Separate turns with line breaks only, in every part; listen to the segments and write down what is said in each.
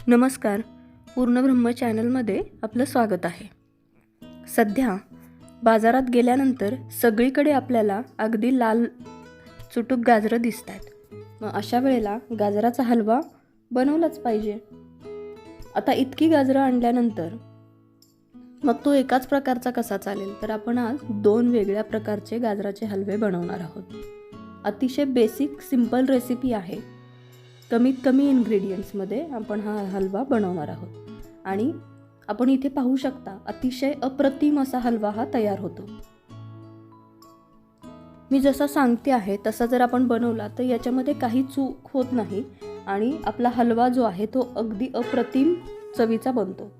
नमस्कार. पूर्णब्रह्म चॅनलमध्ये आपलं स्वागत आहे. सध्या बाजारात गेल्यानंतर सगळीकडे आपल्याला अगदी लाल चुटूक गाजरं दिसत आहेत. मग अशा वेळेला गाजराचा हलवा बनवलाच पाहिजे. आता इतकी गाजरं आणल्यानंतर मग तो एकाच प्रकारचा कसा चालेल, तर आपण आज 2 वेगळ्या प्रकारचे गाजराचे हलवे बनवणार आहोत. अतिशय बेसिक सिंपल रेसिपी आहे. कमीत कमी इन्ग्रेडियंट्समध्ये आपण हा हलवा बनवणार आहोत आणि आपण इथे पाहू शकता अतिशय अप्रतिम असा हलवा हा तयार होतो. मी जसा सांगते आहे तसा जर आपण बनवला तर याच्यामध्ये काही चूक होत नाही आणि आपला हलवा जो आहे तो अगदी अप्रतिम चवीचा बनतो.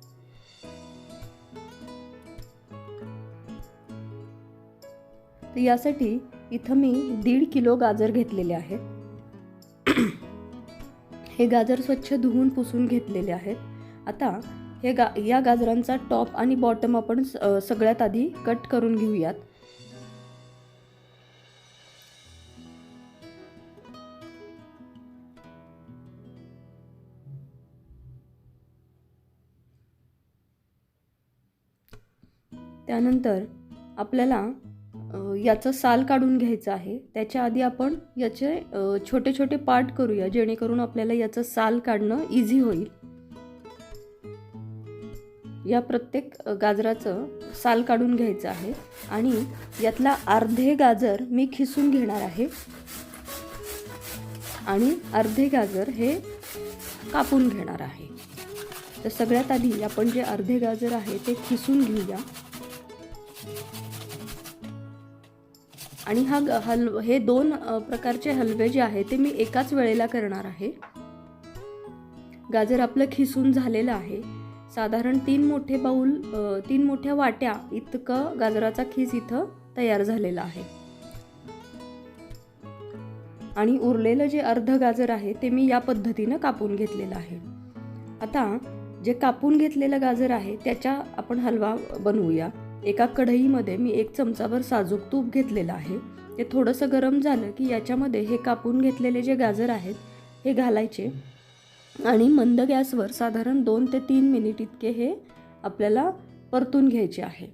तर यासाठी इथं मी 1.5 किलो गाजर घेतलेले आहेत. हे गाजर स्वच्छ धुवून पुसून घेतलेले आहेत. आता या गाजरांचा टॉप आणि बॉटम आपण सगळ्यात आधी कट करून घेऊयात. त्यानंतर आपल्याला याचं साल काढून घ्यायचं आहे. त्याच्या आधी आपण याचे छोटे छोटे पार्ट करूया जेणेकरून आपल्याला याचं साल काढणं इझी होईल. या प्रत्येक गाजराचं साल काढून घ्यायचं आहे आणि यातला अर्धे गाजर मी खिसून घेणार आहे आणि अर्धे गाजर हे कापून घेणार आहे. तर सगळ्यात आधी आपण जे अर्धे गाजर आहे ते खिसून घेऊया आणि हे 2 प्रकारचे हलवे जे आहे ते मी एकाच वेळेला करणार आहे. गाजर आपलं खिसून झालेलं आहे. साधारण 3 मोठ्या वाट्या इतकं गाजराचा खीस इथं तयार झालेला आहे आणि उरलेलं जे अर्ध गाजर आहे ते मी या पद्धतीनं कापून घेतलेलं आहे. आता जे कापून घेतलेलं गाजर आहे त्याचा आपण हलवा बनवूया. एका कढईमध्ये मी 1 चमचाभर साजूक तूप घेतलेलं आहे. ते थोडंसं गरम झालं की याच्यामध्ये हे कापून घेतलेले जे गाजर आहेत हे घालायचे आणि मंद गॅसवर साधारण 2 ते 3 मिनिट इतके हे आपल्याला परतून घ्यायचे आहे.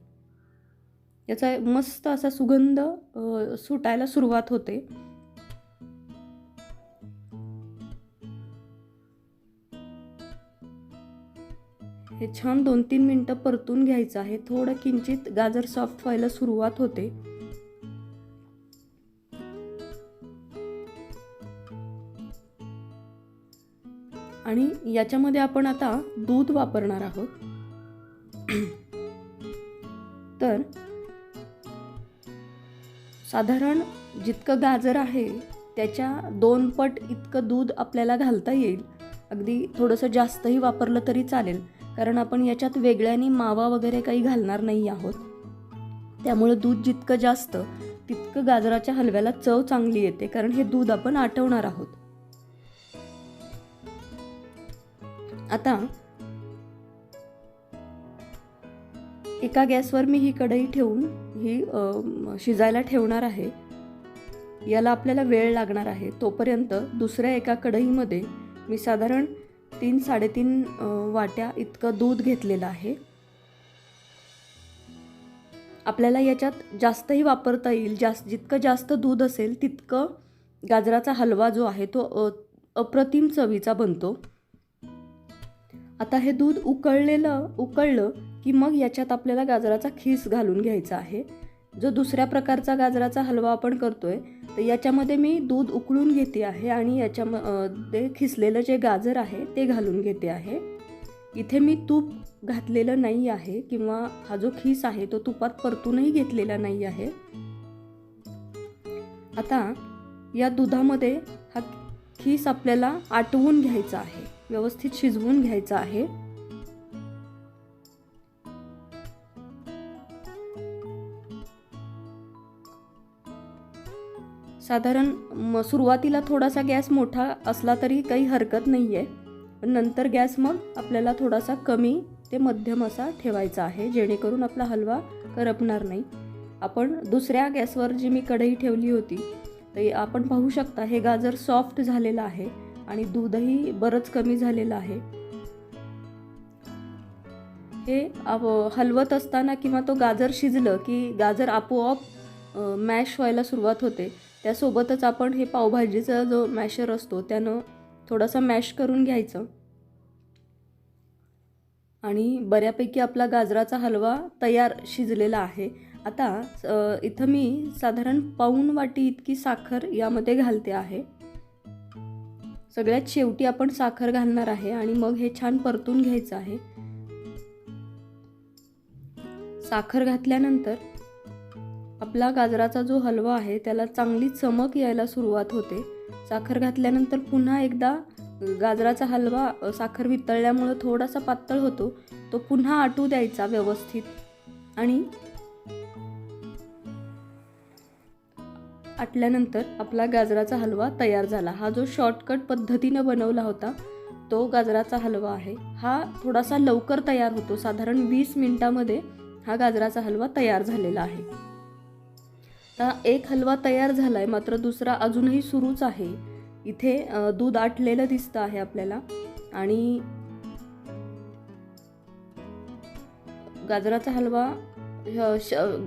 याचा मस्त असा सुगंध सुटायला सुरुवात होते. हे छान 2-3 मिनिटं परतून घ्यायचं आहे. थोडं किंचित गाजर सॉफ्ट व्हायला सुरुवात होते. आणि याच्यामध्ये आपण आता दूध वापरणार आहोत. तर साधारण जितकं गाजर आहे त्याच्या 2 पट इतकं दूध आपल्याला घालता येईल. अगदी थोडंसं जास्तही वापरलं तरी चालेल कारण आपण याच्यात वेगळ्याने मावा वगैरे काही घालणार नाही आहोत. त्यामुळे दूध जितकं जास्त तितकं गाजराच्या हलव्याला चव चांगली येते कारण हे दूध आपण आटवणार आहोत. आता एका गॅसवर मी ही कढई ठेवून ही शिजायला ठेवणार आहे. याला आपल्याला वेळ लागणार आहे. तोपर्यंत दुसऱ्या एका कढईमध्ये मी साधारण 3-3.5 वाट्या इतकं दूध घेतलेलं आहे. आपल्याला याच्यात जास्तही वापरता येईल. जितकं जास्त दूध असेल तितकं गाजराचा हलवा जो आहे तो अप्रतिम चवीचा बनतो. आता हे दूध उकळलं की मग याच्यात आपल्याला गाजराचा खीस घालून घ्यायचा आहे. जो दुसऱ्या प्रकारचा गाजराचा हलवा आपण करतोय तर याच्यामध्ये मी दूध उकळून घेते आहे आणि याच्यामध्ये खिसलेलं जे गाजर आहे ते घालून घेते आहे. इथे मी तूप घातलेलं नाही आहे किंवा हा जो खीस आहे तो तुपात परतूनही घेतलेला नाही आहे. आता या दुधामध्ये हा खीस आपल्याला आटवून घ्यायचा आहे, व्यवस्थित शिजवून घ्यायचा आहे. साधारण सुरुवातीला थोडासा गॅस मोठा असला तरी काही हरकत नाही आहे, पण नंतर गॅस मग आपल्याला थोडासा कमी ते मध्यम असा ठेवायचा आहे जेणेकरून आपला हलवा करपणार नाही. आपण दुसऱ्या गॅसवर जी मी कढई ठेवली होती तर आपण पाहू शकता हे गाजर सॉफ्ट झालेलं आहे आणि दूधही बरंच कमी झालेलं आहे. हे हलवत असताना किंवा तो गाजर शिजलं की गाजर आपोआप मॅश व्हायला सुरुवात होते. त्यासोबतच आपण हे पावभाजीचा जो मॅशर असतो त्यानं थोडासा मॅश करून घ्यायचं आणि बऱ्यापैकी आपला गाजराचा हलवा तयार शिजलेला आहे. आता इथं मी साधारण पाऊण वाटी इतकी साखर यामध्ये घालते आहे. सगळ्यात शेवटी आपण साखर घालणार आहे आणि मग हे छान परतून घ्यायचं आहे. साखर घातल्यानंतर आपला गाजराचा जो हलवा आहे त्याला चांगली चमक यायला सुरुवात होते. साखर घातल्यानंतर पुन्हा एकदा गाजराचा हलवा साखर वितळल्यामुळं थोडासा पातळ होतो, तो पुन्हा आटू द्यायचा व्यवस्थित आणि आटल्यानंतर आपला गाजराचा हलवा तयार झाला. हा जो शॉर्टकट पद्धतीनं बनवला होता तो गाजराचा हलवा आहे. हा थोडासा लवकर तयार होतो, साधारण 20 मिनिटामध्ये हा गाजराचा हलवा तयार झालेला आहे. आता एक हलवा तयार झाला आहे, मात्र दुसरा अजूनही सुरूच आहे. इथे दूध आटलेलं दिसतं आहे आपल्याला आणि गाजराचा हलवा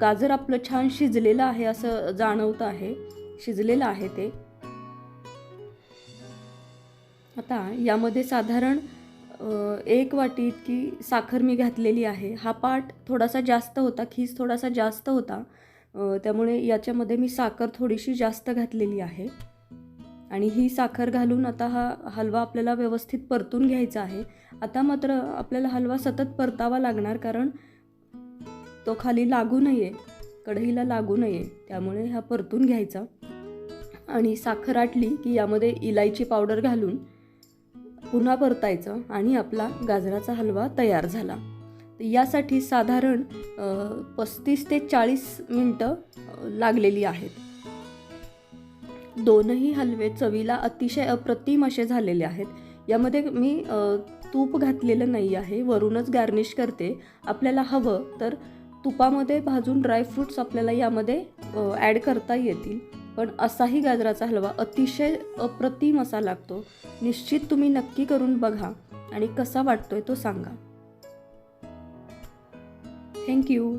गाजर आपलं छान शिजलेलं आहे असं जाणवतं आहे, शिजलेलं आहे ते. आता यामध्ये साधारण 1 वाटी इतकी साखर मी घातलेली आहे. हा पाट थोडासा जास्त होता, खीस थोडासा जास्त होता, त्यामुळे याच्यामध्ये मी साखर थोडीशी जास्त घातलेली आहे आणि ही साखर घालून आता हा हलवा आपल्याला व्यवस्थित परतून घ्यायचा आहे. आता मात्र आपल्याला हलवा सतत परतावा लागणार, कारण तो खाली लागू नये, कढईला लागू नये, त्यामुळे हा परतून घ्यायचा. आणि साखर आटली की यामध्ये इलायची पावडर घालून पुन्हा परतायचं आणि आपला गाजराचा हलवा तयार झाला. यासाठी साधारण 35 ते 40 मिनटं लागलेली आहेत. दोनही हलवे चवीला अतिशय अप्रतिम असे झालेले आहेत. यामध्ये मी तूप घातलेलं नाही आहे, वरूनच गार्निश करते. आपल्याला हवं तर तुपामध्ये भाजून ड्रायफ्रूट्स आपल्याला यामध्ये ॲड करता येतील, पण असाही गाजराचा हलवा अतिशय अप्रतिम असा लागतो. निश्चित तुम्ही नक्की करून बघा आणि कसा वाटतोय तो सांगा. थँक्यू.